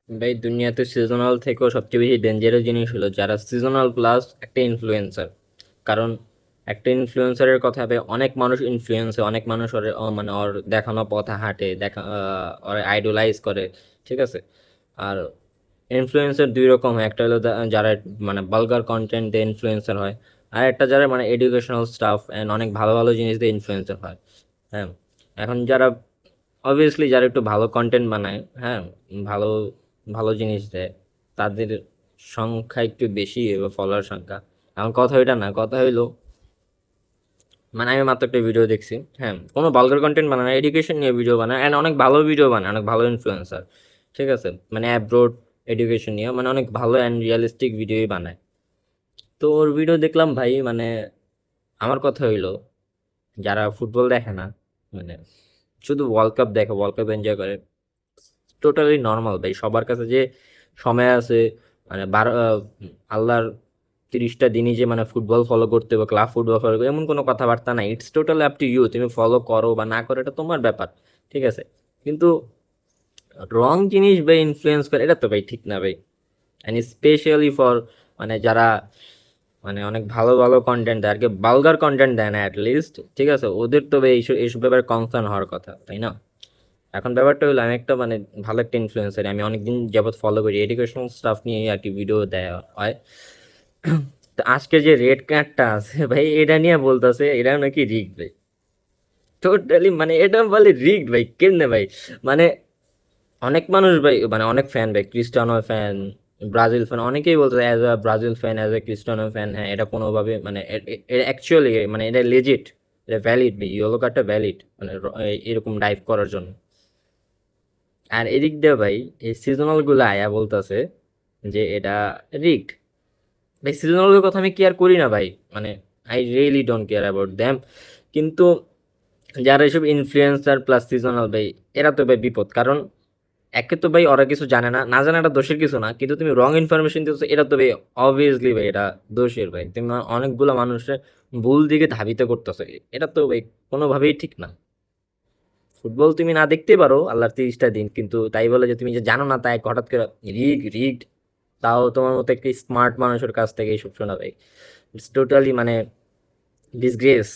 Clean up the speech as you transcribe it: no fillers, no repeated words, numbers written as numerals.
ভাই দুনিয়াতে সিজনাল থেকেও সবচেয়ে বেশি ডেঞ্জারাস জিনিস হলো যারা সিজনাল প্লাস একটা ইনফ্লুয়েন্সার। কারণ একটা ইনফ্লুয়েন্সারের কথা হবে অনেক মানুষ ইনফ্লুয়েন্সে, অনেক মানুষ ওর মানে ওর দেখানো পথে হাঁটে, ওর আইডলাইজ করে, ঠিক আছে। আর ইনফ্লুয়েন্সার দুই রকম হয়, একটা হলো যারা মানে বালগার কন্টেন্ট দিয়ে ইনফ্লুয়েন্সার হয়, আর একটা যারা মানে এডুকেশনাল স্টাফ এন্ড অনেক ভালো ভালো জিনিস দিয়ে ইনফ্লুয়েন্সার হয়। হ্যাঁ, এখন যারা অবভিয়াসলি যারা একটু ভালো কন্টেন্ট বানায়, হ্যাঁ, ভালো ভালো জিনিস দেয়, তাদের সংখ্যা একটু বেশি হবে, ফলোয়ার সংখ্যা। এখন কথা ওইটা না, কথা হইলো মানে আমি মাত্র একটা ভিডিও দেখছি, হ্যাঁ, কোনো ভালগার কন্টেন্ট বানায় না, এডুকেশন নিয়ে ভিডিও বানায় অ্যান্ড অনেক ভালো ভিডিও বানায়, অনেক ভালো ইনফ্লুয়েন্সার, ঠিক আছে, মানে অ্যাব্রোড এডুকেশন নিয়ে মানে অনেক ভালো অ্যান্ড রিয়েলিস্টিক ভিডিওই বানায়। তো ওর ভিডিও দেখলাম ভাই, মানে আমার কথা হইলো যারা ফুটবল দেখে না, মানে শুধু ওয়ার্ল্ড কাপ দেখে, ওয়ার্ল্ড কাপ এনজয় করে, টোটালি নর্মাল ভাই, সবার কাছে যে সময় আছে, মানে আল্লাহর 30টা দিনই যে মানে ফুটবল ফলো করতে হবে, ক্লাব ফুটবল ফলো করবে, এমন কোনো কথাবার্তা নাই। It's totally up to you, তুমি ফলো করো বা না করো এটা তোমার ব্যাপার, ঠিক আছে। কিন্তু রং জিনিস ভাই ইনফ্লুয়েন্স করে, এটা তো ভাই ঠিক না ভাই। অ্যান্ড স্পেশালি ফর মানে যারা মানে অনেক ভালো ভালো কন্টেন্ট দেয় আর কি, বালগার কন্টেন্ট দেয় না অ্যাটলিস্ট, ঠিক আছে, ওদের তো ভাই এইসব এইসব ব্যাপারে কনসার্ন হওয়ার কথা, তাই না? এখন ব্যাপারটা হলো আমি একটা মানে ভালো একটা ইনফ্লুয়েন্সার, আমি অনেকদিন যাবত ফলো করি, এডুকেশনাল স্টাফ নিয়ে আর কি ভিডিও দেওয়া হয়। তো আজকে যে রেড কার্ডটা আছে ভাই, এটা নিয়ে বলতেছে এটা নাকি রিগ ভাই। টোটালি মানে এটা বলে রিগ ভাই, কেমনে ভাই? মানে অনেক মানুষ ভাই, মানে অনেক ফ্যান ভাই, ক্রিস্টিয়ানো ফ্যান, ব্রাজিল ফ্যান, অনেকেই বলতে as a Brazil fan, as a Cristiano fan, হ্যাঁ এটা কোনোভাবে মানে এটা অ্যাকচুয়ালি মানে এটা লেজিট, এটা ভ্যালিড ভাই, ইয়েলো কার্ডটা ভ্যালিড মানে এরকম ডাইভ করার জন্য। আর এদিক দিয়ে ভাই এই সিজনাল গুলো আয়া বলতেছে যে এটা রিগড। ভাই সিজনাল কথা আমি কেয়ার করি না ভাই, মানে I really don't care about them. কিন্তু যারা এসব ইনফ্লুয়েন্সার প্লাস সিজনাল ভাই, এরা তো ভাই বিপদ। কারণ একে তো ভাই ওরা কিছু জানে না, না জানাটা দোষের কিছু না, কিন্তু তুমি রং ইনফরমেশন দিচ্ছ, এটা তো ভাই অবভিয়াসলি ভাই এটা দোষের ভাই, তুমি অনেকগুলো মানুষের ভুল দিকে ধাবিত করতেছো, এটা তো ভাই কোনোভাবেই ঠিক না। ফুটবল তুমি না দেখতে পারো আল্লাহর 30টা দিন, কিন্তু তাই বলে যে তুমি যে জানো না তাই হঠাৎ করে রিগ, তাও তোমার মতো একটি স্মার্ট মানুষের কাছ থেকে এইসব শোনা ভাই, ইটস টোটালি মানে ডিসগ্রেস।